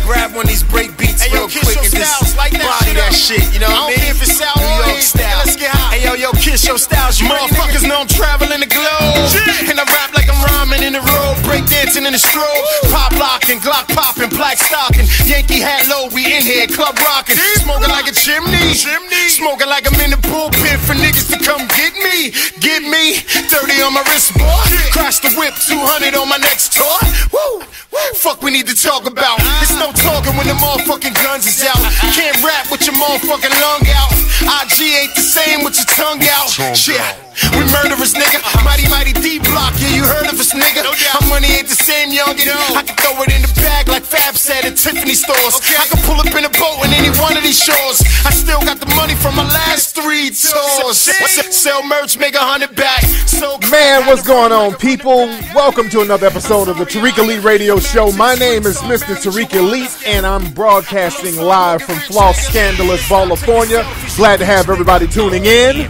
grab one of these break beats real quick and just like body that shit, you know what I mean? If it's New York style. Let's get high. Hey, yo, kiss your styles. You motherfuckers know I'm traveling the globe. And I rap like I'm rhyming in the road, break dancing in the strobe. Pop locking, Glock popping, black stocking. Yankee hat low, we in here, club rocking. Smoking like a chimney. Smoking like I'm in the pulpit for niggas to come get me. Get me. 30 on my wrist, boy. Crash the whip, 200 on my next tour. Woo. Fuck we need to talk about. It's no talking when the motherfucking guns is out. Can't rap with your motherfucking lung out. IG ain't the same with your tongue out. Shit, we murderers, nigga. Mighty D-Block, yeah, you heard of us, nigga. Our money ain't the same, youngin'. I can throw it in the bag like Fab said at Tiffany stores. I can pull up in a boat in any one of these shores. I still got the money from my last 3 tours. Sell merch, make 100 back. So man, what's going on, people? Welcome to another episode of the Tariq Elite Radio Show. My name is Mr. Tariq Elite, and I'm broadcasting live from Floss Scandalous, California. Glad to have everybody tuning in.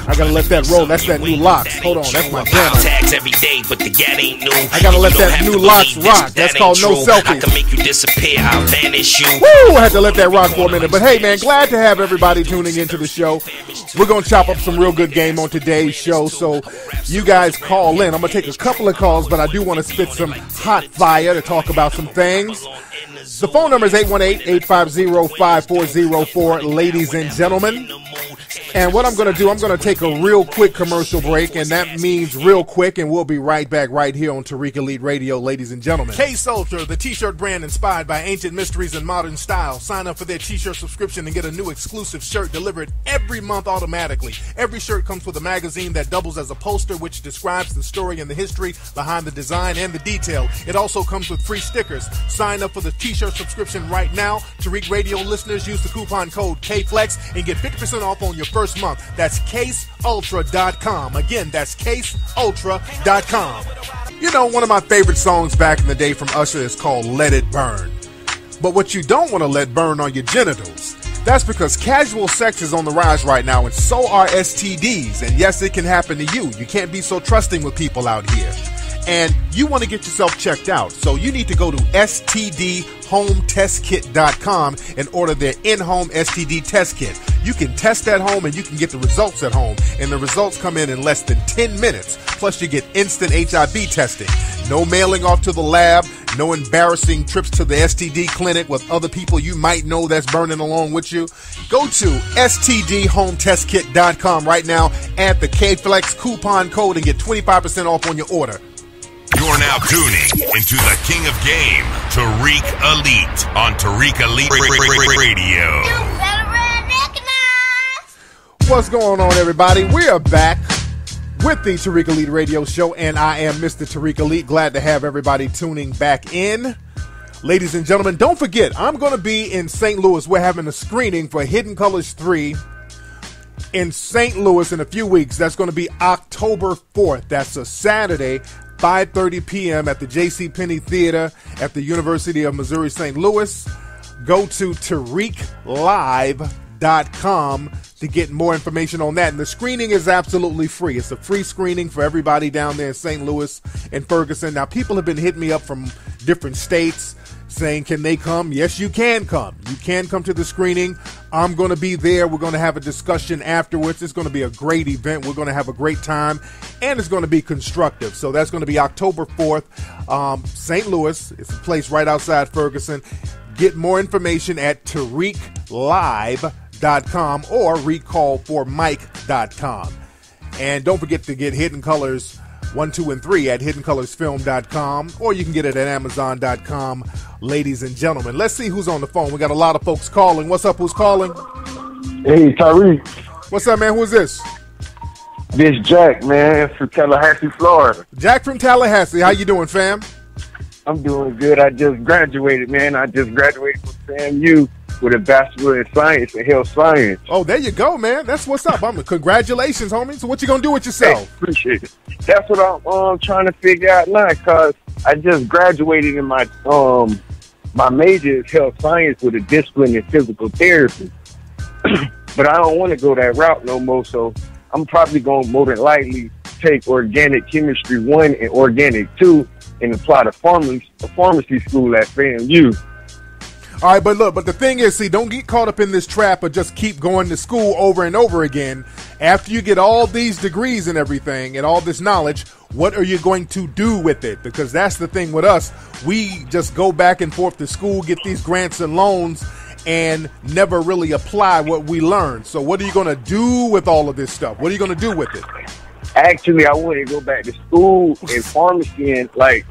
I gotta let that roll. That's that new Locks. Hold on, that's my jam. Every day, but the gat ain't new. I gotta let that new Locks rock. That's called No Selfies. I can make you disappear. I'll vanish you. Woo! I had to let that rock for a minute. But hey, man, glad to have everybody tuning into the show. We're gonna chop up some real good game on today's show. So you guys call in. I'm gonna take a couple of calls, but I do want to spit some hot fire to talk about some things. The phone number is 818-850-5404, ladies and gentlemen. And what I'm going to do, I'm going to take a real quick commercial break, and that means real quick, and we'll be right back right here on Tariq Elite Radio, ladies and gentlemen. Case Ultra, the t-shirt brand inspired by ancient mysteries and modern style. Sign up for their t-shirt subscription and get a new exclusive shirt delivered every month automatically. Every shirt comes with a magazine that doubles as a poster, which describes the story and the history behind the design and the detail. It also comes with free stickers. Sign up for the t-shirt subscription right now. Tariq Radio listeners use the coupon code KFLEX and get 50% off on your first month. That's CaseUltra.com. Again, that's CaseUltra.com. You know, one of my favorite songs back in the day from Usher is called Let It Burn. But what you don't want to let burn are your genitals. That's because casual sex is on the rise right now, and so are STDs. And yes, it can happen to you. You can't be so trusting with people out here. And you want to get yourself checked out. So you need to go to stdhometestkit.com and order their in-home STD test kit. You can test at home and you can get the results at home. And the results come in less than 10 minutes. Plus you get instant HIV testing. No mailing off to the lab. No embarrassing trips to the STD clinic with other people you might know that's burning along with you. Go to stdhometestkit.com right now. Add the KFLEX coupon code and get 25% off on your order. You're now tuning into the King of Game, Tariq Elite, on Tariq Elite Radio. What's going on, everybody? We are back with the Tariq Elite Radio Show, and I am Mr. Tariq Elite. Glad to have everybody tuning back in. Ladies and gentlemen, don't forget, I'm going to be in St. Louis. We're having a screening for Hidden Colors 3 in St. Louis in a few weeks. That's going to be October 4th. That's a Saturday. 5:30 p.m. at the JCPenney Theater at the University of Missouri St. Louis. Go to TariqLive.com to get more information on that. And the screening is absolutely free. It's a free screening for everybody down there in St. Louis and Ferguson. Now, people have been hitting me up from different states saying, can they come? Yes, you can come. You can come to the screening. I'm going to be there. We're going to have a discussion afterwards. It's going to be a great event. We're going to have a great time, and it's going to be constructive. So that's going to be October 4th, St. Louis. It's a place right outside Ferguson. Get more information at TariqLive.com or recallformike.com. And don't forget to get Hidden Colors 1, 2, and 3 at hiddencolorsfilm.com, or you can get it at amazon.com, ladies and gentlemen. Let's see who's on the phone. We got a lot of folks calling. What's up? Who's calling? Hey, Tariq. What's up, man? Who is this? This Jack, man, from Tallahassee, Florida. Jack from Tallahassee. How you doing, fam? I'm doing good. I just graduated, man. I just graduated from FAMU with a Bachelor in Science and Health Science. Oh, there you go, man. That's what's up. Congratulations, homie. So what you going to do with yourself? Hey, appreciate it. That's what I'm trying to figure out now, because I just graduated in my my major is Health Science with a discipline in physical therapy. But I don't want to go that route no more, so I'm probably going to more than likely take Organic Chemistry 1 and Organic 2 and apply to pharmacy school at FAMU. All right, but look, but the thing is, see, don't get caught up in this trap of just keep going to school over and over again. After you get all these degrees and everything and all this knowledge, what are you going to do with it? Because that's the thing with us. We just go back and forth to school, get these grants and loans, and never really apply what we learned. So what are you going to do with all of this stuff? What are you going to do with it? Actually, I want to go back to school and pharmacy and, like,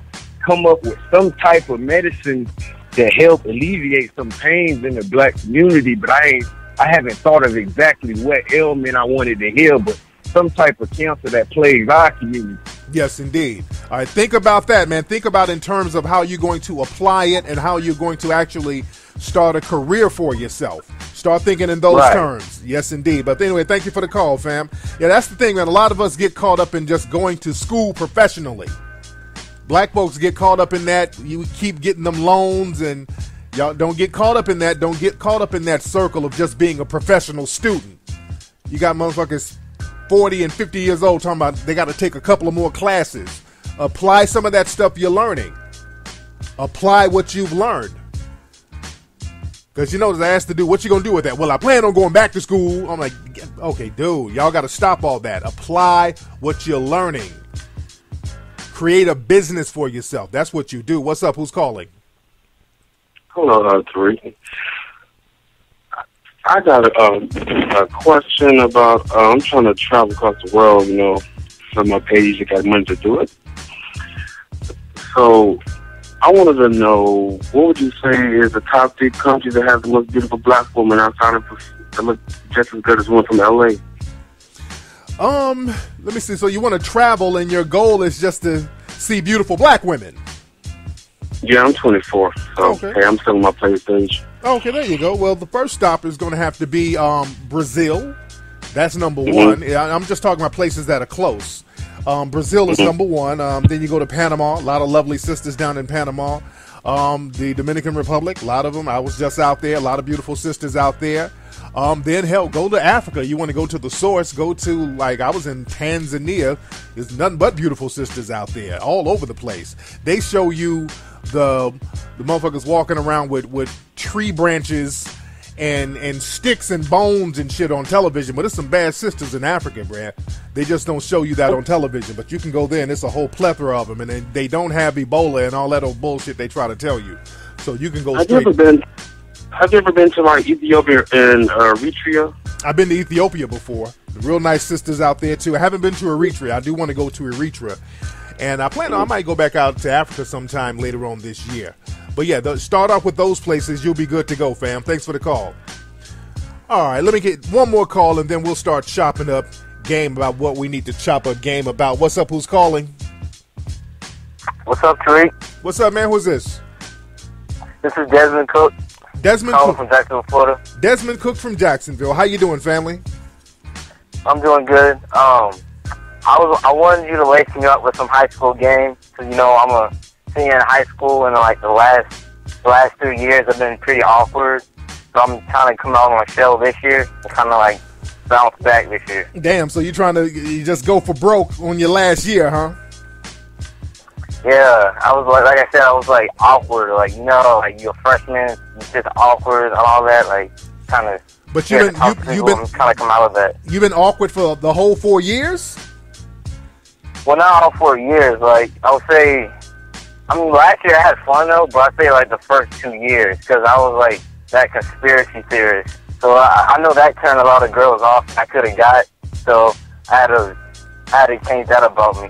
come up with some type of medicine to help alleviate some pains in the black community, but I haven't thought of exactly what ailment I wanted to heal, but some type of cancer that plagues our community. Yes, indeed. All right, think about that, man. Think about in terms of how you're going to apply it and how you're going to actually start a career for yourself. Start thinking in those terms. Yes, indeed. But anyway, thank you for the call, fam. Yeah, that's the thing, man. A lot of us get caught up in just going to school professionally. Black folks get caught up in that. You keep getting them loans, and y'all don't get caught up in that. Don't get caught up in that circle of just being a professional student. You got motherfuckers 40 and 50 years old talking about they got to take a couple of more classes. Apply some of that stuff you're learning. Apply what you've learned. Because you know, I asked to do, what you going to do with that? Well, I plan on going back to school. I'm like, okay, dude, y'all got to stop all that. Apply what you're learning. Create a business for yourself. That's what you do. What's up? Who's calling? Hello, Tariq. I got a question about, I'm trying to travel across the world, you know, from my page. I got money to do it. So I wanted to know, what would you say is the top 3 countries that have the most beautiful black women outside of that look just as good as one from L.A.? Let me see. So you want to travel and your goal is just to see beautiful black women? Yeah, I'm 24. So, okay. Hey, I'm still on my PlayStation. Okay, there you go. Well, the first stop is going to have to be Brazil. That's number one. Yeah, I'm just talking about places that are close. Brazil is number one. Then you go to Panama. A lot of lovely sisters down in Panama. The Dominican Republic, a lot of them. I was just out there. A lot of beautiful sisters out there. Then, hell, go to Africa. You want to go to the source, go to, like, I was in Tanzania. There's nothing but beautiful sisters out there all over the place. They show you the motherfuckers walking around with tree branches and sticks and bones and shit on television. But there's some bad sisters in Africa, bruh. They just don't show you that on television. But you can go there, and it's a whole plethora of them. And they don't have Ebola and all that old bullshit they try to tell you. So you can go straight. Have you ever been to, like, Ethiopia and Eritrea? I've been to Ethiopia before. Real nice sisters out there, too. I haven't been to Eritrea. I do want to go to Eritrea. And I plan on, I might go back out to Africa sometime later on this year. But yeah, start off with those places. You'll be good to go, fam. Thanks for the call. All right, let me get one more call, and then we'll start chopping up game about what we need to chop up game about. What's up? Who's calling? What's up, Tariq? What's up, man? Who's this? This is Desmond Cook. Desmond Cook from Jacksonville, Florida. Desmond Cook from Jacksonville. How you doing, family? I'm doing good. I wanted you to lace me up with some high school games. Cause you know I'm a senior in high school, and like the last 3 years have been pretty awkward. So I'm trying to come out on my shell this year and kind of like bounce back this year. Damn. So you just go for broke on your last year, huh? Yeah, I was like I said, I was like awkward, like, you know, like you're a freshman, it's just awkward and all that, like kind of. But you've been kind of come out of that. You've been awkward for the whole 4 years. Well, not all 4 years. Like I would say, I mean, last year I had fun though, but I'd say like the first 2 years because I was like that conspiracy theorist. So I know that turned a lot of girls off. I could have got, so I had to change that about me.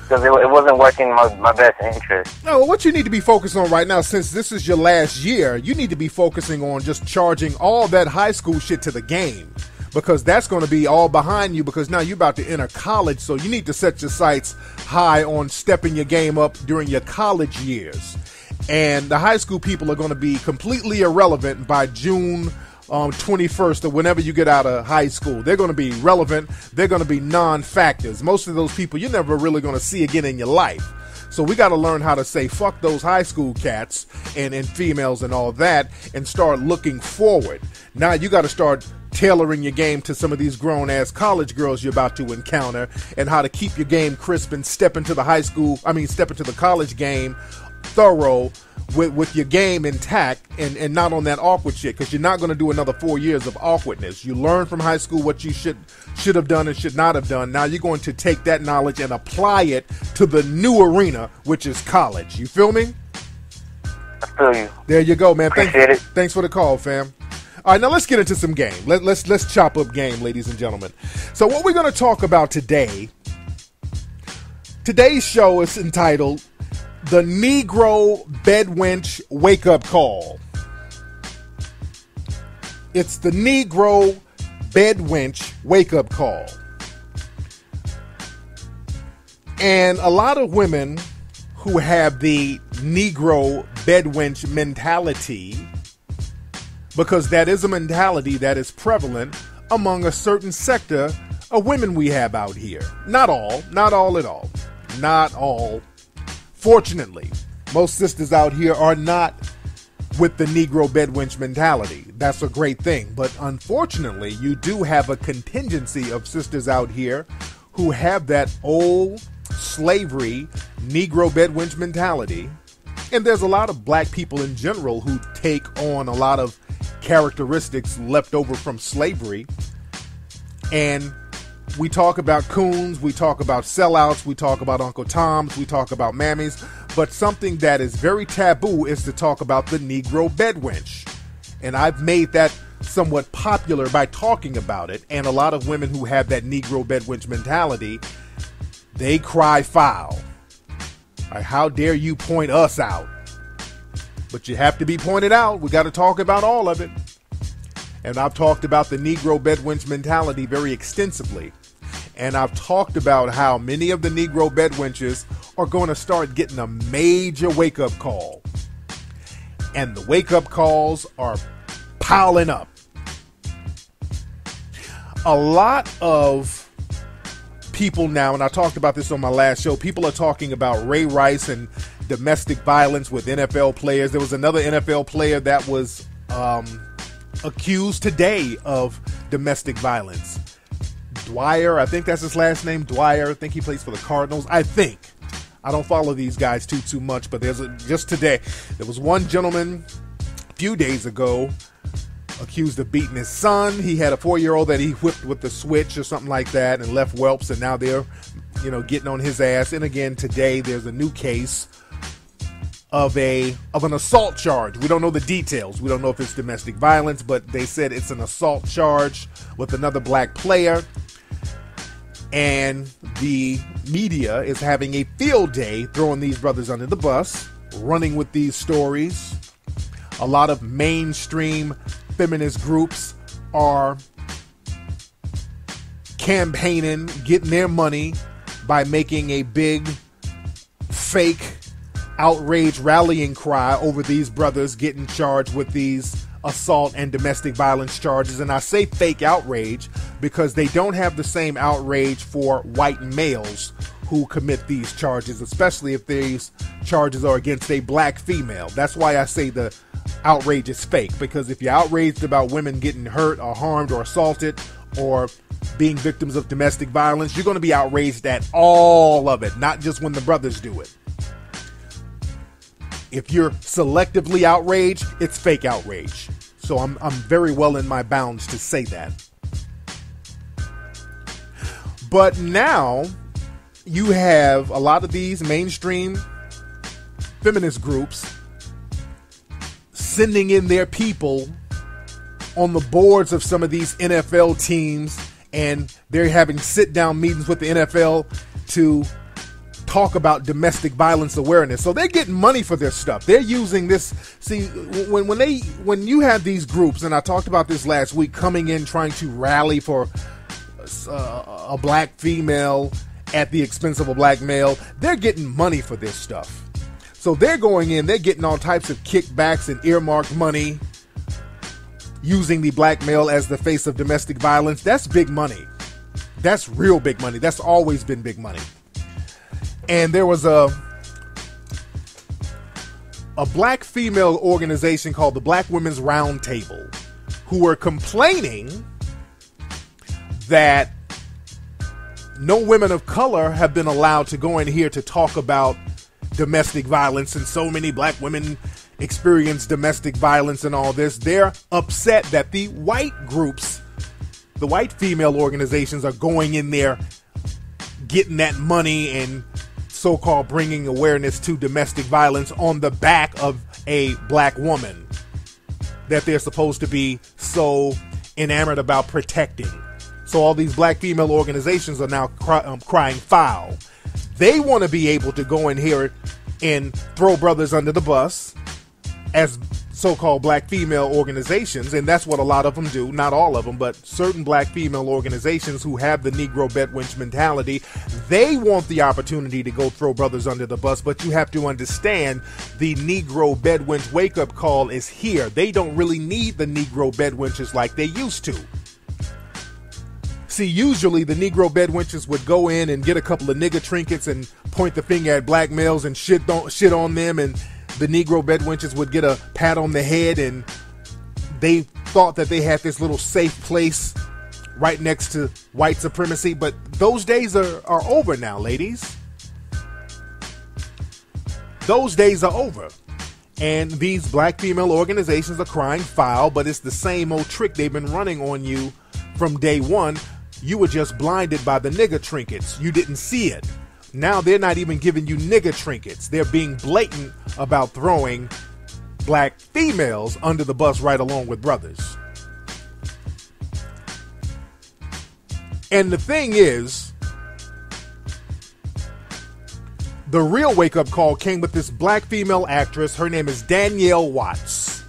Because it wasn't working in my best interest. No, what you need to be focused on right now, since this is your last year, you need to be focusing on just charging all that high school shit to the game. Because that's going to be all behind you, because now you're about to enter college, so you need to set your sights high on stepping your game up during your college years. And the high school people are going to be completely irrelevant by June 21st or whenever you get out of high school. They're going to be relevant. They're going to be non-factors. Most of those people you're never really going to see again in your life. So we got to learn how to say fuck those high school cats and females and all that and start looking forward. Now you got to start tailoring your game to some of these grown-ass college girls you're about to encounter and how to keep your game crisp and step into the college game thorough with your game intact and not on that awkward shit, because you're not going to do another 4 years of awkwardness. You learn from high school what you should have done and should not have done. Now you're going to take that knowledge and apply it to the new arena, which is college. You feel me? I feel you. There you go, man. Appreciate it. Thanks for the call, fam. All right, now let's get into some game. Let's chop up game, ladies and gentlemen. So what we're going to talk about today, today's show is entitled The Negro Bedwench Wake Up Call. It's the Negro Bedwench Wake Up Call. And a lot of women who have the Negro Bedwench mentality, because that is a mentality that is prevalent among a certain sector of women we have out here. Not all at all. Not all. Fortunately, most sisters out here are not with the Negro bedwench mentality. That's a great thing. But unfortunately, you do have a contingency of sisters out here who have that old slavery Negro bedwench mentality. And there's a lot of black people in general who take on a lot of characteristics left over from slavery. And we talk about coons, we talk about sellouts, we talk about Uncle Toms, we talk about mammies, but something that is very taboo is to talk about the Negro bedwench. And I've made that somewhat popular by talking about it. And a lot of women who have that Negro bedwench mentality, they cry foul. Like, how dare you point us out? But you have to be pointed out. We got to talk about all of it. And I've talked about the Negro bedwench mentality very extensively. And I've talked about how many of the Negro bedwenches are going to start getting a major wake-up call. And the wake-up calls are piling up. A lot of people now, and I talked about this on my last show, people are talking about Ray Rice and domestic violence with NFL players. There was another NFL player that was accused today of domestic violence. Dwyer, I think that's his last name, Dwyer. I think he plays for the Cardinals. I think. I don't follow these guys too much, but just today, there was one gentleman a few days ago accused of beating his son. He had a 4-year-old that he whipped with the switch or something like that and left whelps, and now they're, getting on his ass. And again, today there's a new case of an assault charge. We don't know the details. We don't know if it's domestic violence, but they said it's an assault charge with another black player. And the media is having a field day throwing these brothers under the bus, running with these stories. A lot of mainstream feminist groups are campaigning, getting their money by making a big fake outrage rallying cry over these brothers getting charged with these assault and domestic violence charges. And I say fake outrage because they don't have the same outrage for white males who commit these charges, especially if these charges are against a black female. That's why I say the outrage is fake, because if you're outraged about women getting hurt or harmed or assaulted or being victims of domestic violence, you're going to be outraged at all of it, not just when the brothers do it. If you're selectively outraged, it's fake outrage. So I'm very well in my bounds to say that. But now you have a lot of these mainstream feminist groups sending in their people on the boards of some of these NFL teams, and they're having sit-down meetings with the NFL to talk about domestic violence awareness. So they're getting money for their stuff. They're using this. See, when you have these groups, and I talked about this last week, coming in trying to rally for a black female at the expense of a black male, they're getting money for this stuff. So they're going in, they're getting all types of kickbacks and earmarked money, using the black male as the face of domestic violence. That's big money. That's real big money. That's always been big money. And there was a black female organization called the Black Women's Roundtable who were complaining that no women of color have been allowed to go in here to talk about domestic violence, and so many black women experience domestic violence and all this. They're upset that the white groups, the white female organizations, are going in there getting that money and so-called bringing awareness to domestic violence on the back of a black woman that they're supposed to be so enamored about protecting. So all these black female organizations are now crying foul. They want to be able to go in here and throw brothers under the bus as so-called black female organizations, and that's what a lot of them do. Not all of them, but certain black female organizations who have the Negro bedwench mentality, they want the opportunity to go throw brothers under the bus. But you have to understand, the Negro bedwench wake-up call is here. They don't really need the Negro bedwenches like they used to. See, usually the Negro bedwenches would go in and get a couple of nigger trinkets and point the finger at black males and shit on them, and the Negro bedwenches would get a pat on the head, and they thought that they had this little safe place right next to white supremacy. But those days are over now, ladies. Those days are over. And these black female organizations are crying foul, but it's the same old trick they've been running on you from day one. You were just blinded by the nigger trinkets. You didn't see it. Now they're not even giving you nigger trinkets. They're being blatant about throwing black females under the bus right along with brothers. And the thing is, the real wake-up call came with this black female actress. Her name is Danielle Watts.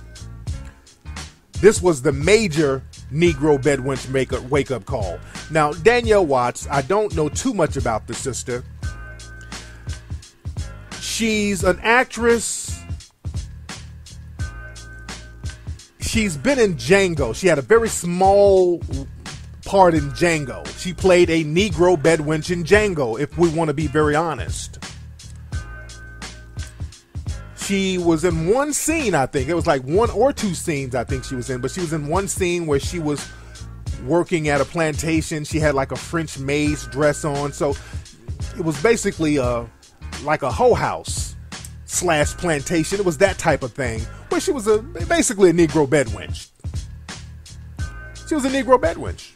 This was the major Negro bedwench wake-up call. Now, Danielle Watts, I don't know too much about the sister. She's an actress. She's been in Django. She had a very small part in Django. She played a Negro bedwench in Django, if we want to be very honest. She was in one scene, I think. It was like one or two scenes I think she was in. But she was in one scene where she was working at a plantation. She had like a French maid's dress on. So it was basically like a hoe house / plantation. It was that type of thing, where she was basically a Negro bedwench. She was a Negro bedwench.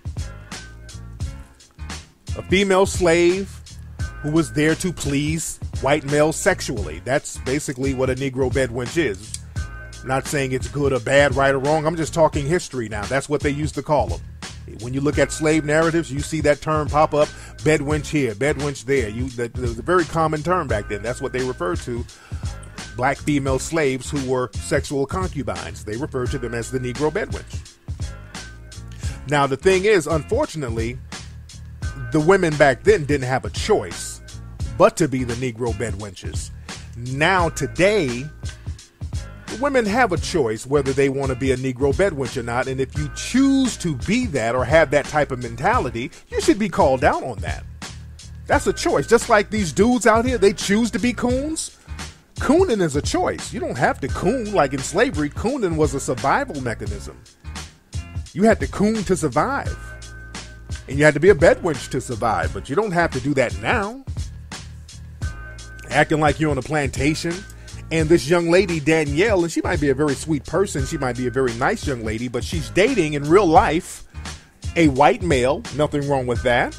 A female slave who was there to please white males sexually. That's basically what a Negro bedwench is. I'm not saying it's good or bad, right or wrong. I'm just talking history now. That's what they used to call them. When you look at slave narratives, you see that term pop up, bedwench here, bedwench there. That was a very common term back then. That's what they referred to black female slaves who were sexual concubines. They referred to them as the Negro bedwench. Now, the thing is, unfortunately, the women back then didn't have a choice but to be the Negro bedwenches. Now, today, women have a choice whether they want to be a Negro bedwench or not, and if you choose to be that or have that type of mentality, you should be called out on that. That's a choice. Just like these dudes out here, they choose to be coons. Cooning is a choice. You don't have to coon like in slavery. Cooning was a survival mechanism. You had to coon to survive. And you had to be a bedwench to survive, but you don't have to do that now. Acting like you're on a plantation. And this young lady, Danielle, and she might be a very sweet person. She might be a very nice young lady, but she's dating in real life a white male. Nothing wrong with that.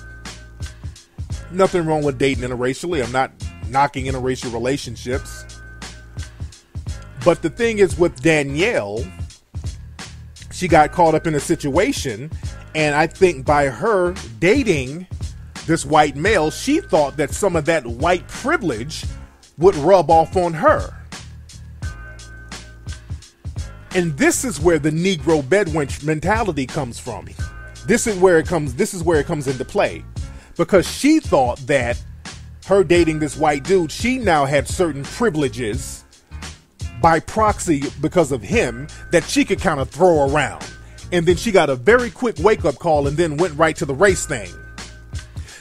Nothing wrong with dating interracially. I'm not knocking interracial relationships. But the thing is with Danielle, she got caught up in a situation, and I think by her dating this white male, she thought that some of that white privilege would rub off on her. And this is where the Negro bedwench mentality comes from. This is where it comes into play. Because she thought that her dating this white dude, she now had certain privileges by proxy because of him that she could kind of throw around. And then she got a very quick wake-up call and then went right to the race thing.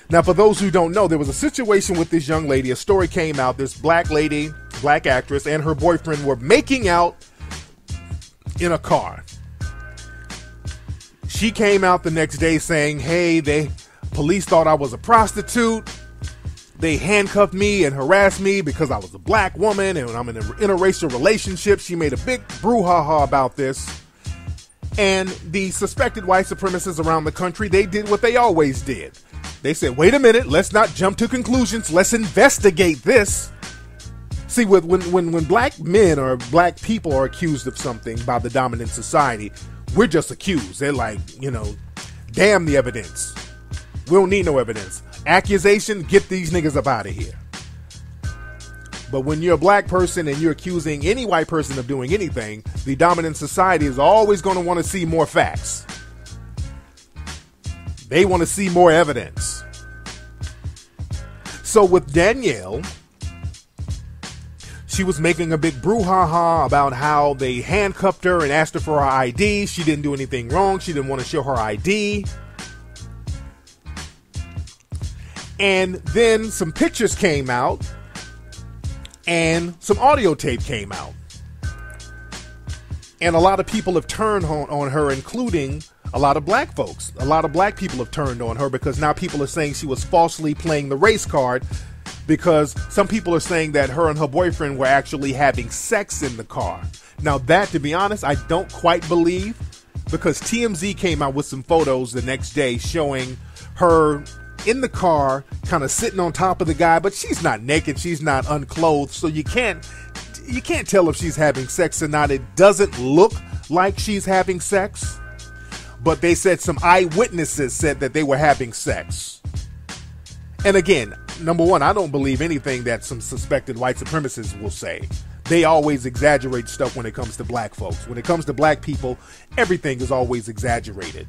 Now, for those who don't know, there was a situation with this young lady. A story came out. This black lady, black actress, and her boyfriend were making out in a car. She came out the next day saying, hey, police thought I was a prostitute. they handcuffed me and harassed me because I was a black woman and I'm in an interracial relationship. She made a big brouhaha about this. And the suspected white supremacists around the country, they did what they always did. They said, wait a minute, let's not jump to conclusions. Let's investigate this. See, when black men or black people are accused of something by the dominant society, we're just accused. They're like, damn the evidence. We don't need no evidence. Accusation, get these niggas up out of here. But when you're a black person and you're accusing any white person of doing anything, the dominant society is always going to want to see more facts. They want to see more evidence. So with Danielle, she was making a big brouhaha about how they handcuffed her and asked her for her ID. She didn't do anything wrong. She didn't want to show her ID. And then some pictures came out and some audio tape came out. And a lot of people have turned on her, including a lot of black folks. A lot of black people have turned on her because now people are saying she was falsely playing the race card, because some people are saying that her and her boyfriend were actually having sex in the car. Now that, to be honest, I don't quite believe, because TMZ came out with some photos the next day showing her in the car kind of sitting on top of the guy, but she's not naked, she's not unclothed, so you can't tell if she's having sex or not. It doesn't look like she's having sex, but they said some eyewitnesses said that they were having sex. And again, number one, I don't believe anything that some suspected white supremacists will say. They always exaggerate stuff when it comes to black folks. When it comes to black people, everything is always exaggerated.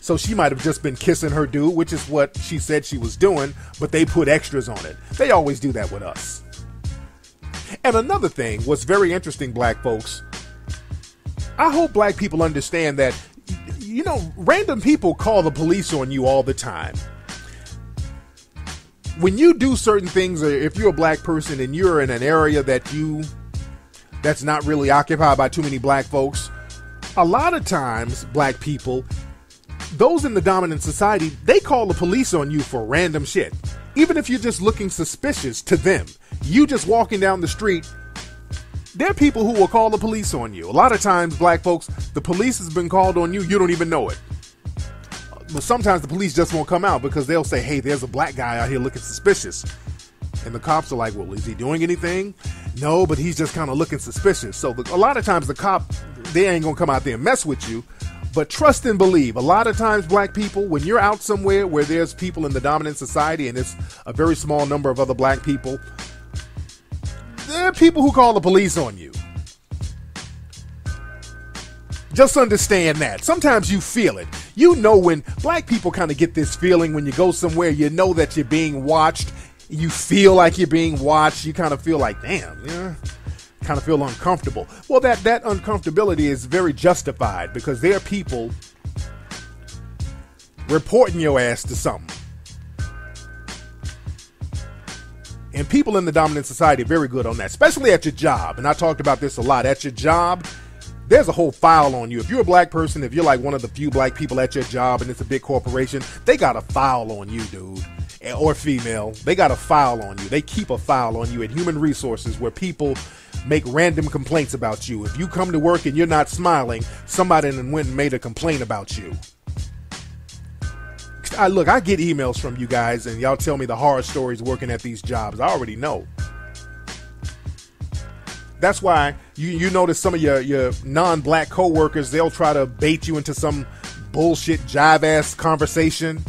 So she might have just been kissing her dude, which is what she said she was doing, but they put extras on it. They always do that with us. And another thing, what's very interesting, black folks, I hope black people understand that, random people call the police on you all the time. When you do certain things, or if you're a black person and you're in an area that's not really occupied by too many black folks, a lot of times, black people, those in the dominant society, they call the police on you for random shit. Even if you're just looking suspicious to them, you just walking down the street, there are people who will call the police on you. A lot of times, black folks, the police has been called on you, you don't even know it. But sometimes the police just won't come out because they'll say, hey, there's a black guy out here looking suspicious. And the cops are like, well, is he doing anything? No, but he's just kind of looking suspicious. So a lot of times the cop, they ain't going to come out there and mess with you. But trust and believe, a lot of times, black people, when you're out somewhere where there's people in the dominant society and it's a very small number of other black people, there are people who call the police on you. Just understand that. Sometimes you feel it. When black people kind of get this feeling when you go somewhere, you know that you're being watched. You feel like you're being watched. You kind of feel like, damn, kind of feel uncomfortable. Well, that uncomfortability is very justified because there are people reporting your ass to something. And people in the dominant society are very good on that, especially at your job. And I talked about this a lot. At your job, there's a whole file on you. If you're a black person, if you're like one of the few black people at your job and it's a big corporation, they got a file on you, dude. Or female. They got a file on you. They keep a file on you at Human Resources where people make random complaints about you. If you come to work and you're not smiling, somebody then went and made a complaint about you. I get emails from you guys and y'all tell me the horror stories working at these jobs. I already know. That's why you notice some of your non-black coworkers, they'll try to bait you into some bullshit jive-ass conversation.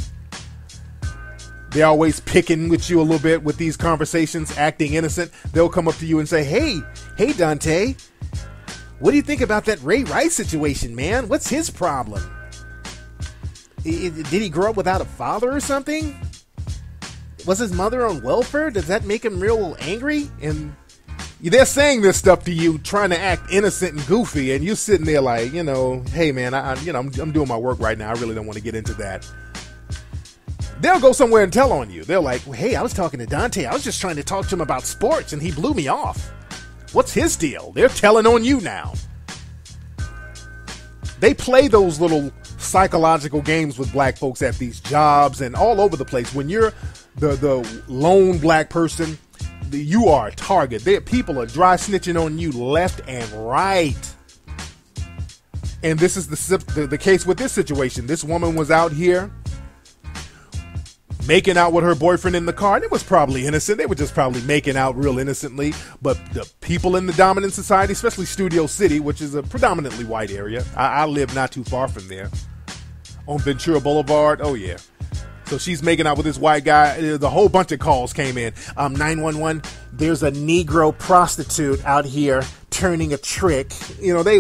They're always picking with you a little bit with these conversations, acting innocent. They'll come up to you and say, hey, Dante, what do you think about that Ray Rice situation, man? What's his problem? Did he grow up without a father or something? Was his mother on welfare? Does that make him real angry? And they're saying this stuff to you, trying to act innocent and goofy, and you're sitting there like, hey man, I'm doing my work right now. I really don't want to get into that. They'll go somewhere and tell on you. They're like, hey, I was talking to Dante. I was just trying to talk to him about sports, and he blew me off. What's his deal? They're telling on you now. They play those little psychological games with black folks at these jobs and all over the place. When you're the lone black person, you are a target. People are dry snitching on you left and right. And this is the case with this situation. This woman was out here making out with her boyfriend in the car, and it was probably innocent. They were just probably making out real innocently. But the people in the dominant society, especially Studio City, which is a predominantly white area, I live not too far from there, on Ventura Boulevard. Oh, yeah. So she's making out with this white guy. The whole bunch of calls came in. 911, there's a Negro prostitute out here turning a trick. You know, they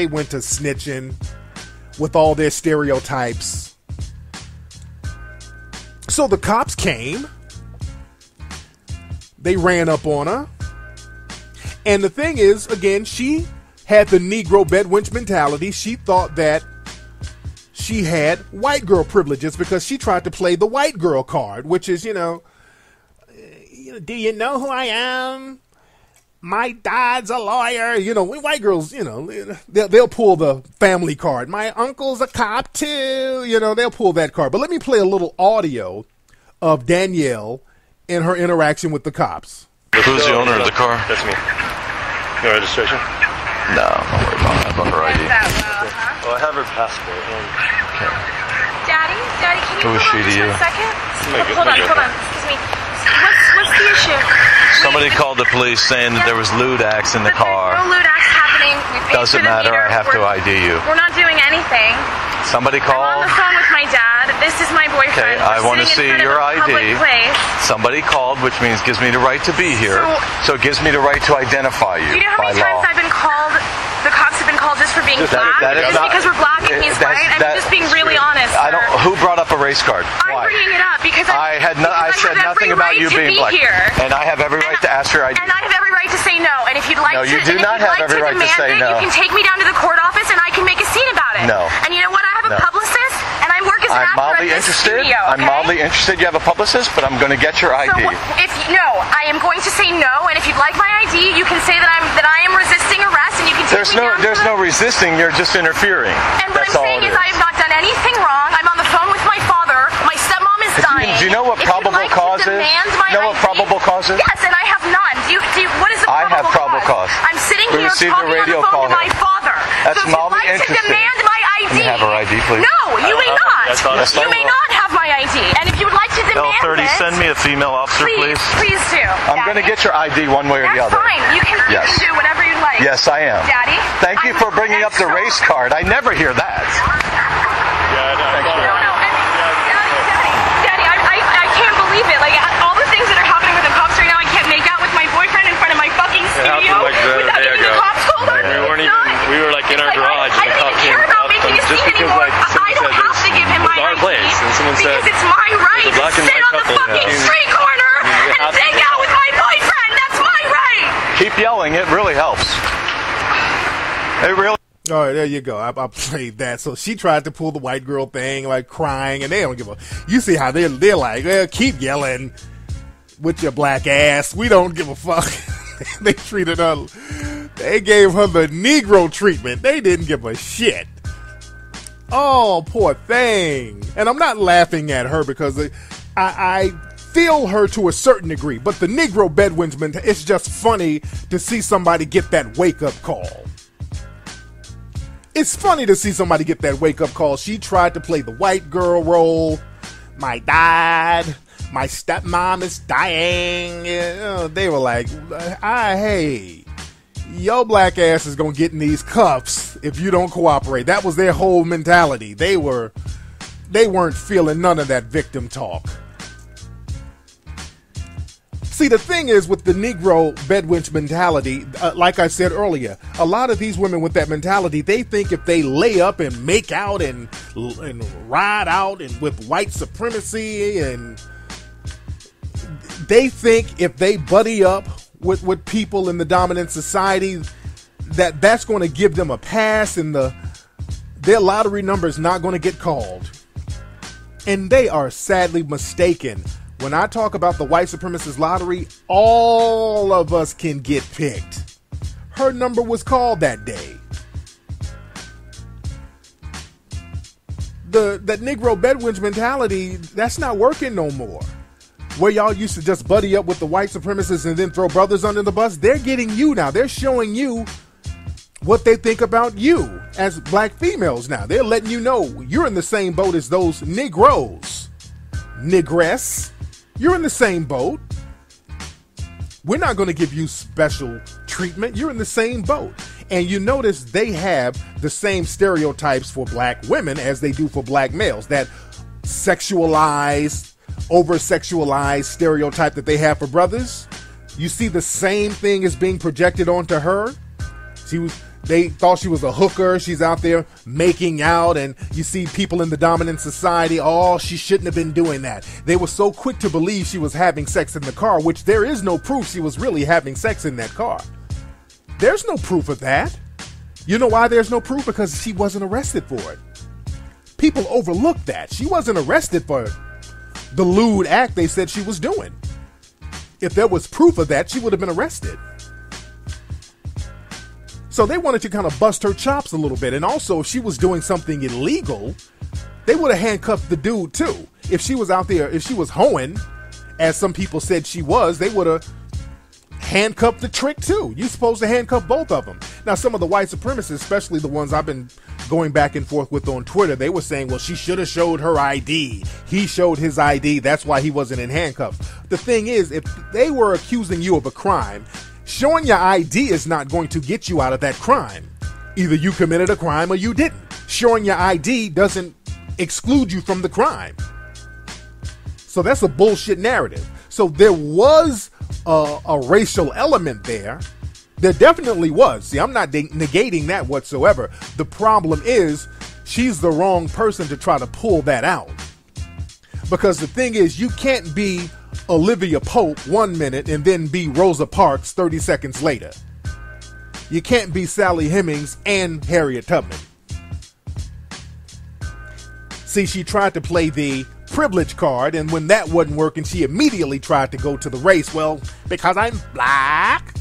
went to snitching with all their stereotypes. So the cops came. They ran up on her. And the thing is, again, she had the Negro bed wench mentality. She thought that she had white girl privileges because she tried to play the white girl card, which is, do you know who I am? My dad's a lawyer. White girls, they'll pull the family card. My uncle's a cop too. They'll pull that card. But let me play a little audio of Danielle and her interaction with the cops. Who's the owner of the car? That's me. No registration? No, don't worry about it. I brought her ID. Well, I have her passport. Okay. Daddy, can you Who is she to you? a second? Hold on. Excuse me. What's the issue? Somebody called the police saying that there was lewd acts in the car. There's no lewd acts happening. We paid Doesn't for the matter. meter. I have to ID you. We're not doing anything. Somebody I'm on called. the phone with my dad. This is my boyfriend. Okay, I want to see your ID. Somebody called, which means gives me the right to be here. So it gives me the right to identify you. Do you know how many times I've been called? The cops have been called just for being black. Just because we're black and he's white. I'm just being really honest. Who brought up a race card? I'm bringing it up because I said nothing about you being black. And I have every right to ask your ID. And I have every right to say no. And if you'd like no, you do not have every right to say no. You can take me down to the court office and I can make a scene about it. No. And you know what? I have a publicist and I work as an actor at this studio. I'm mildly interested. You have a publicist, but I'm going to get your ID. I am going to say no. And if you'd like my ID, you can say that I am resisting arrest, and you can take me down. There's no resisting. You're just interfering. And what I'm saying is, I have not done anything wrong. I'm on the phone with my father. My stepmom is dying. Do you know what probable cause is? You know what probable cause is? Yes, and I have none. What is the probable cause? I have probable cause. I'm sitting here talking on the phone to my father. That's mildly interesting. To demand my ID. Can you have her ID, please? No, you may not. You may not have my ID. And if you would like to demand L30, send me a female officer, please. Please do. I'm going to get your ID one way or the other. That's fine. You can do whatever you like. Yes, I am. Daddy. Thank you for bringing up the race card. I never hear that. Daddy, I can't believe it. Like, all the things that are happening with the cops right now, I can't make out with my boyfriend in front of my fucking studio without getting the cops called on me. We were like in our garage and the cops came up just because I don't have to give him my ID and someone said because it's my right to sit on the fucking street corner and take out with my boyfriend. That's my right. Keep yelling. It really helps. It really. All right, there you go. I played that. So she tried to pull the white girl thing, like crying, and they don't give a. You see how they're like, well, keep yelling with your black ass. We don't give a fuck. They treated her. They gave her the Negro treatment. They didn't give a shit. Oh, poor thing. And I'm not laughing at her because I feel her to a certain degree. But the Negro bedwinsman, it's just funny to see somebody get that wake-up call. It's funny to see somebody get that wake-up call. She tried to play the white girl role. My dad, my stepmom is dying. They were like, hey, your black ass is going to get in these cuffs if you don't cooperate. That was their whole mentality. They weren't feeling none of that victim talk. See, the thing is with the Negro bedwench mentality, like I said earlier, a lot of these women with that mentality, they think if they lay up and make out and ride out and with white supremacy, and they think if they buddy up with people in the dominant society, that's going to give them a pass and their lottery number is not going to get called. And they are sadly mistaken. When I talk about the white supremacist lottery, all of us can get picked. Her number was called that day. That Negro bedwench mentality, that's not working no more. where y'all used to just buddy up with the white supremacists and then throw brothers under the bus, they're getting you now. They're showing you what they think about you as black females now. They're letting you know you're in the same boat as those Negroes. Negress, you're in the same boat. We're not going to give you special treatment. You're in the same boat. And you notice they have the same stereotypes for black women as they do for black males. That sexualized, over-sexualized stereotype that they have for brothers. You see the same thing is being projected onto her. They thought she was a hooker. She's out there making out, and you see people in the dominant society, oh, she shouldn't have been doing that. They were so quick to believe she was having sex in the car, which there is no proof she was really having sex in that car. There's no proof of that. You know why there's no proof? Because she wasn't arrested for it. People overlook that. She wasn't arrested for the lewd act they said she was doing. If there was proof of that, she would have been arrested. So they wanted to kind of bust her chops a little bit. And also, if she was doing something illegal, they would have handcuffed the dude too. If she was out there, if she was hoeing, as some people said she was, they would have handcuffed the trick too. You're supposed to handcuff both of them. Now, some of the white supremacists, especially the ones I've been going back and forth with on Twitter, they were saying, well, she should have showed her ID. He showed his ID. That's why he wasn't in handcuffs. The thing is, if they were accusing you of a crime, showing your ID is not going to get you out of that crime. Either you committed a crime or you didn't. Showing your ID doesn't exclude you from the crime. So that's a bullshit narrative. So there was a racial element there. There definitely was. See, I'm not negating that whatsoever. The problem is she's the wrong person to try to pull that out. Because the thing is, you can't be Olivia Pope 1 minute and then be Rosa Parks 30 seconds later. You can't be Sally Hemings and Harriet Tubman. See, she tried to play the privilege card, and when that wasn't working, she immediately tried to go to the race. Well, because I'm black.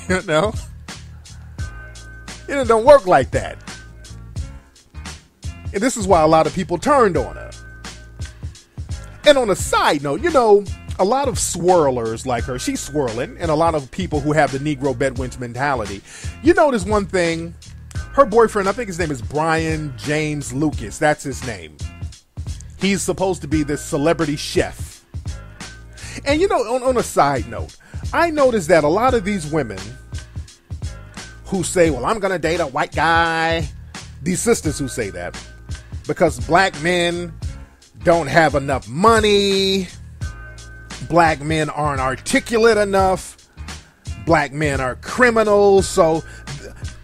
You know? It don't work like that. And this is why a lot of people turned on her. And on a side note, you know, a lot of swirlers like her, she's swirling, and a lot of people who have the Negro bedwench mentality. You notice one thing, her boyfriend, I think his name is Brian James Lucas, that's his name. He's supposed to be this celebrity chef. And you know, on a side note, I noticed that a lot of these women who say, well, I'm going to date a white guy, these sisters who say that, because black men don't have enough money, black men aren't articulate enough, black men are criminals, so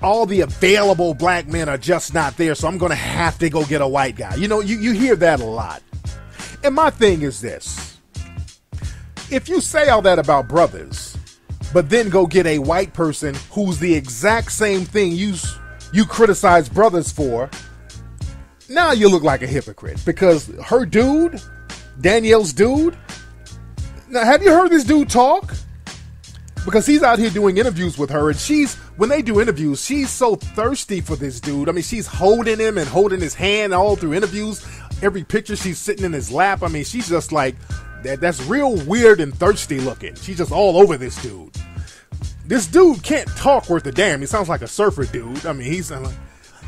all the available black men are just not there, so I'm going to have to go get a white guy. You know, you hear that a lot. And my thing is this. If you say all that about brothers, but then go get a white person who's the exact same thing you criticize brothers for, now you look like a hypocrite. Because her dude, Danielle's dude, now have you heard this dude talk? Because he's out here doing interviews with her, and when they do interviews, she's so thirsty for this dude. I mean, she's holding him and holding his hand all through interviews. Every picture, she's sitting in his lap. I mean, she's just like, that's real weird and thirsty looking. She's just all over this dude. This dude can't talk worth a damn. He sounds like a surfer dude. I mean, he's like,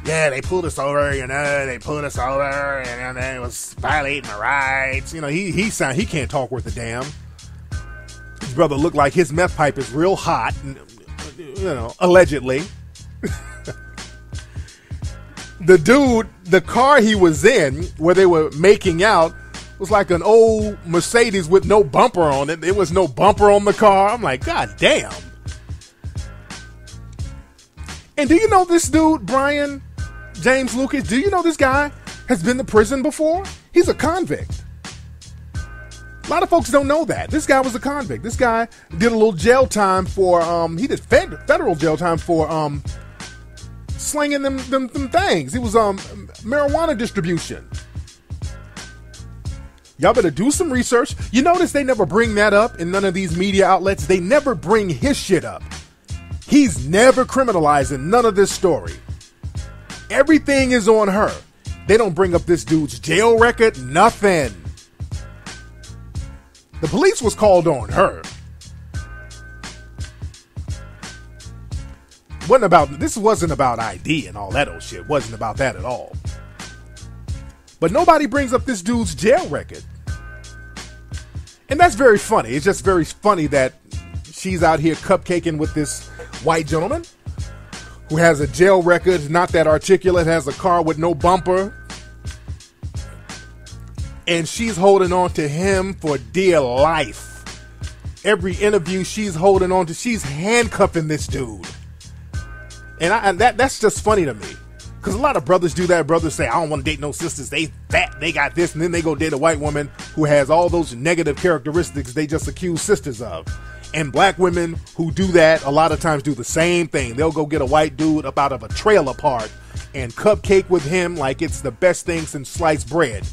yeah, they pulled us over, you know, they pulled us over, and it was violating my rights. You know, he can't talk worth a damn. His brother looked like his meth pipe is real hot, you know, allegedly. The dude, the car he was in, where they were making out, was like an old Mercedes with no bumper on it. There was no bumper on the car. I'm like, God damn. And do you know this dude, Brian James Lucas? Do you know this guy has been to prison before? He's a convict. A lot of folks don't know that. This guy was a convict. This guy did a little jail time for, he did federal jail time for slinging them things. He was marijuana distribution. Y'all better do some research. You notice they never bring that up in none of these media outlets. They never bring his shit up. He's never criminalized in none of this story. Everything is on her. They don't bring up this dude's jail record, nothing. The police was called on her. This wasn't about ID and all that old shit. Wasn't about that at all. But nobody brings up this dude's jail record. And that's very funny. It's just very funny that she's out here cupcaking with this white gentleman who has a jail record, not that articulate, has a car with no bumper. And she's holding on to him for dear life. Every interview she's holding on to, she's handcuffing this dude. And that's just funny to me. Because a lot of brothers do that. Brothers say, I don't want to date no sisters. They fat, they got this. And then they go date a white woman who has all those negative characteristics they just accuse sisters of. And black women who do that a lot of times do the same thing. They'll go get a white dude up out of a trailer park and cupcake with him like it's the best thing since sliced bread.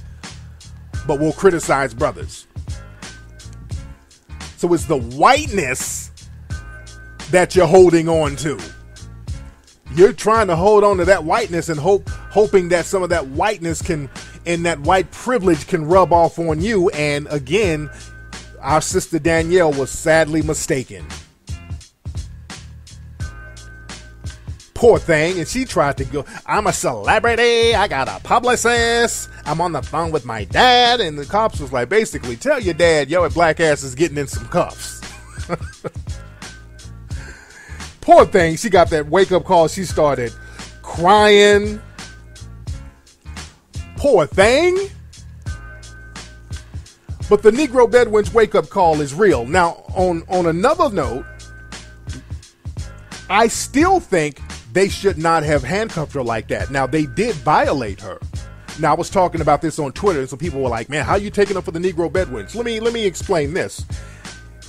But will criticize brothers. So it's the whiteness that you're holding on to. You're trying to hold on to that whiteness and hoping that some of that whiteness and that white privilege can rub off on you. And again, our sister Danielle was sadly mistaken. Poor thing. And she tried to go, I'm a celebrity. I got a publicist. I'm on the phone with my dad. And the cops was like, basically, tell your dad your black ass is getting in some cuffs. Poor thing, she got that wake-up call. She started crying. Poor thing. But the Negro Bedouin's wake-up call is real. Now, on another note, I still think they should not have handcuffed her like that. Now, they did violate her. Now, I was talking about this on Twitter, and some people were like, man, how are you taking up for the Negro Bedouins? Let me explain this.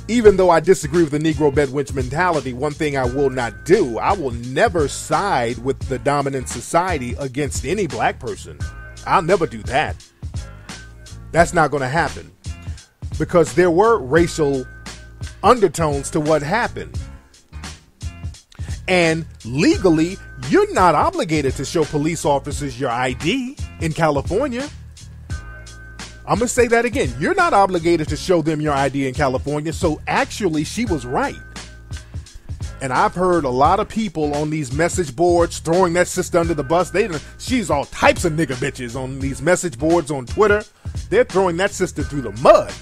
Even though I disagree with the Negro Bedouin mentality, one thing I will not do, I will never side with the dominant society against any black person. I'll never do that. That's not going to happen. Because there were racial undertones to what happened. And legally, you're not obligated to show police officers your ID in California. I'm going to say that again. You're not obligated to show them your ID in California. So actually, she was right. And I've heard a lot of people on these message boards throwing that sister under the bus. She's all types of nigga bitches on these message boards on Twitter. They're throwing that sister through the mud.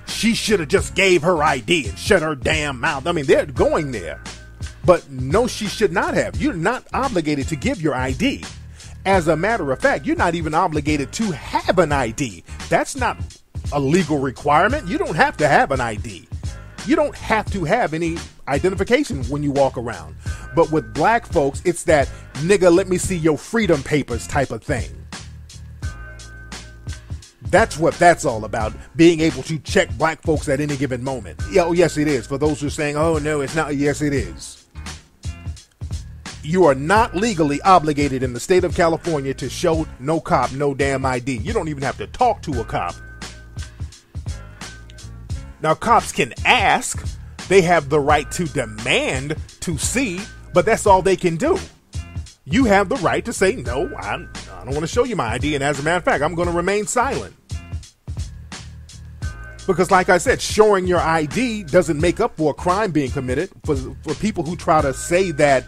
She should have just gave her ID and shut her damn mouth. I mean, they're going there. But no, she should not have. You're not obligated to give your ID. As a matter of fact, you're not even obligated to have an ID. That's not a legal requirement. You don't have to have an ID. You don't have to have any identification when you walk around. But with black folks, it's that nigga, let me see your freedom papers type of thing. That's what that's all about. Being able to check black folks at any given moment. Yeah, oh, yes, it is. For those who are saying, oh, no, it's not. Yes, it is. You are not legally obligated in the state of California to show no cop no damn ID. You don't even have to talk to a cop. Now, cops can ask. They have the right to demand to see, but that's all they can do. You have the right to say, no, I don't want to show you my ID, and as a matter of fact, I'm going to remain silent. Because like I said, showing your ID doesn't make up for a crime being committed. For people who try to say that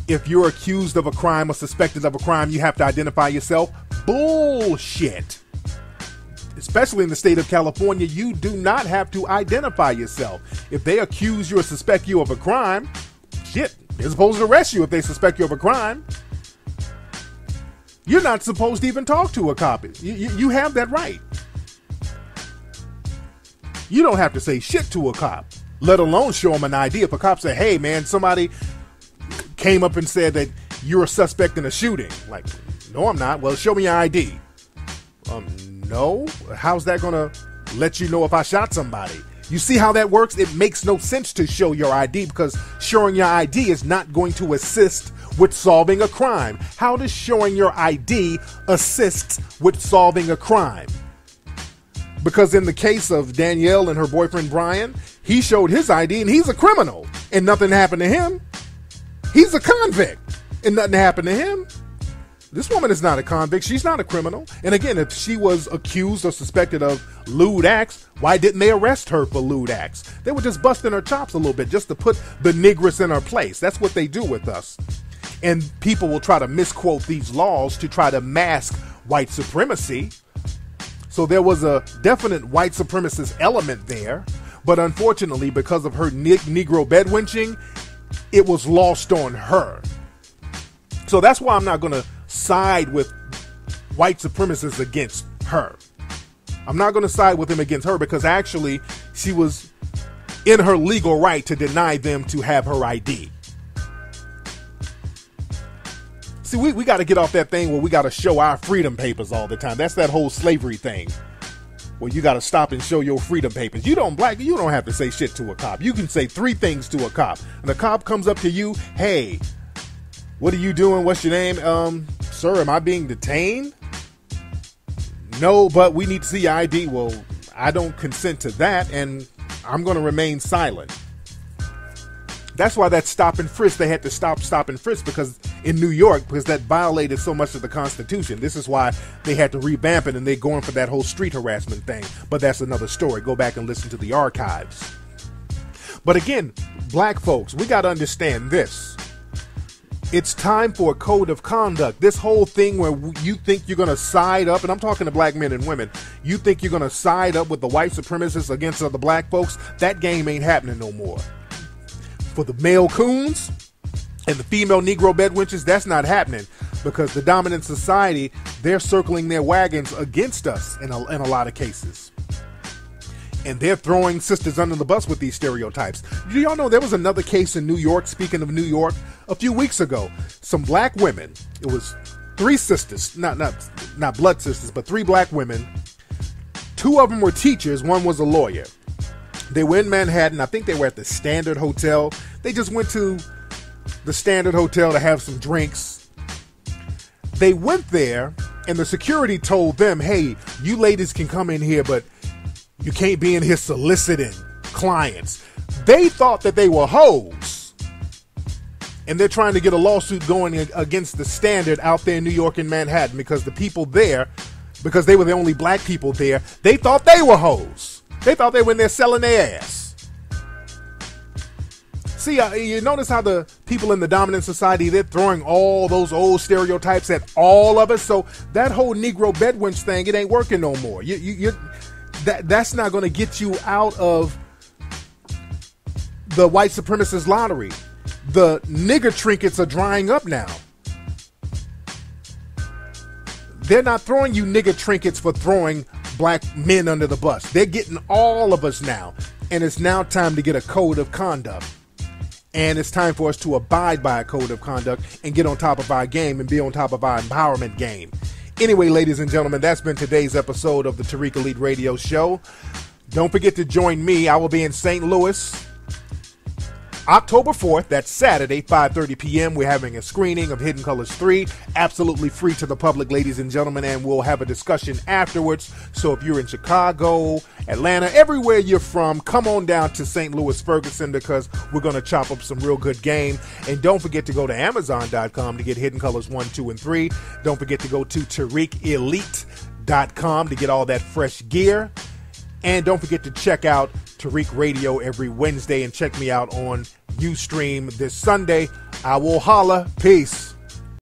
if you're accused of a crime or suspected of a crime, you have to identify yourself. Bullshit. Especially in the state of California, you do not have to identify yourself. If they accuse you or suspect you of a crime, shit, they're supposed to arrest you if they suspect you of a crime. You're not supposed to even talk to a cop. You have that right. You don't have to say shit to a cop, let alone show them an ID. If a cop say, hey man, somebody came up and said that you're a suspect in a shooting. Like, no, I'm not. Well, show me your ID. No. How's that going to let you know if I shot somebody? You see how that works? It makes no sense to show your ID because showing your ID is not going to assist with solving a crime. How does showing your ID assist with solving a crime? Because in the case of Danielle and her boyfriend Brian, he showed his ID and he's a criminal and nothing happened to him. He's a convict and nothing happened to him. This woman is not a convict. She's not a criminal. And again, if she was accused or suspected of lewd acts, why didn't they arrest her for lewd acts? They were just busting her chops a little bit just to put the negress in her place. That's what they do with us. And people will try to misquote these laws to try to mask white supremacy. So there was a definite white supremacist element there. But unfortunately, because of her Negro bedwenching, it was lost on her. So that's why I'm not going to side with white supremacists against her. I'm not going to side with them against her because actually she was in her legal right to deny them to have her ID. See, we got to get off that thing where we got to show our freedom papers all the time. That's that whole slavery thing where you got to stop and show your freedom papers. You don't have to say shit to a cop. You can say 3 things to a cop. And the cop comes up to you, hey, what are you doing? What's your name? Sir, am I being detained? No, but we need to see your ID. Well, I don't consent to that, and I'm going to remain silent. That's why that stop and frisk, they had to stop and frisk because in New York, because that violated so much of the Constitution. This is why they had to revamp it, and they're going for that whole street harassment thing. But that's another story. Go back and listen to the archives. But again, black folks, we got to understand this. It's time for a code of conduct. This whole thing where you think you're going to side up, and I'm talking to black men and women, you think you're going to side up with the white supremacists against other black folks, that game ain't happening no more. For the male coons and the female Negro bedwenches, that's not happening because the dominant society, they're circling their wagons against us in a lot of cases. And they're throwing sisters under the bus with these stereotypes. Do y'all know there was another case in New York, speaking of New York, a few weeks ago. Some black women, it was 3 sisters, not blood sisters, but 3 black women. 2 of them were teachers, 1 was a lawyer. They were in Manhattan. I think they were at the Standard Hotel. They just went to the Standard Hotel to have some drinks. They went there, and the security told them, hey, you ladies can come in here, but you can't be in here soliciting clients. They thought that they were hoes. And they're trying to get a lawsuit going against the Standard out there in New York and Manhattan because the people there, because they were the only black people there, they thought they were hoes. They thought they were in there selling their ass. See, you notice how the people in the dominant society, they're throwing all those old stereotypes at all of us. So that whole Negro bedwench thing, it ain't working no more. That's not going to get you out of the white supremacist lottery. The nigger trinkets are drying up now. They're not throwing you nigger trinkets for throwing black men under the bus. They're getting all of us now. And it's now time to get a code of conduct. And it's time for us to abide by a code of conduct and get on top of our game and be on top of our empowerment game. Anyway, ladies and gentlemen, that's been today's episode of the Tariq Elite Radio Show. Don't forget to join me. I will be in St. Louis October 4th. That's Saturday, 5:30 p.m. We're having a screening of Hidden Colors 3. Absolutely free to the public, ladies and gentlemen, and we'll have a discussion afterwards. So if you're in Chicago, Atlanta, everywhere you're from, come on down to St. Louis Ferguson because we're going to chop up some real good game. And don't forget to go to Amazon.com to get Hidden Colors 1, 2, and 3. Don't forget to go to TariqElite.com to get all that fresh gear. And don't forget to check out Tariq Radio every Wednesday and check me out on Ustream this Sunday. I will holla. Peace.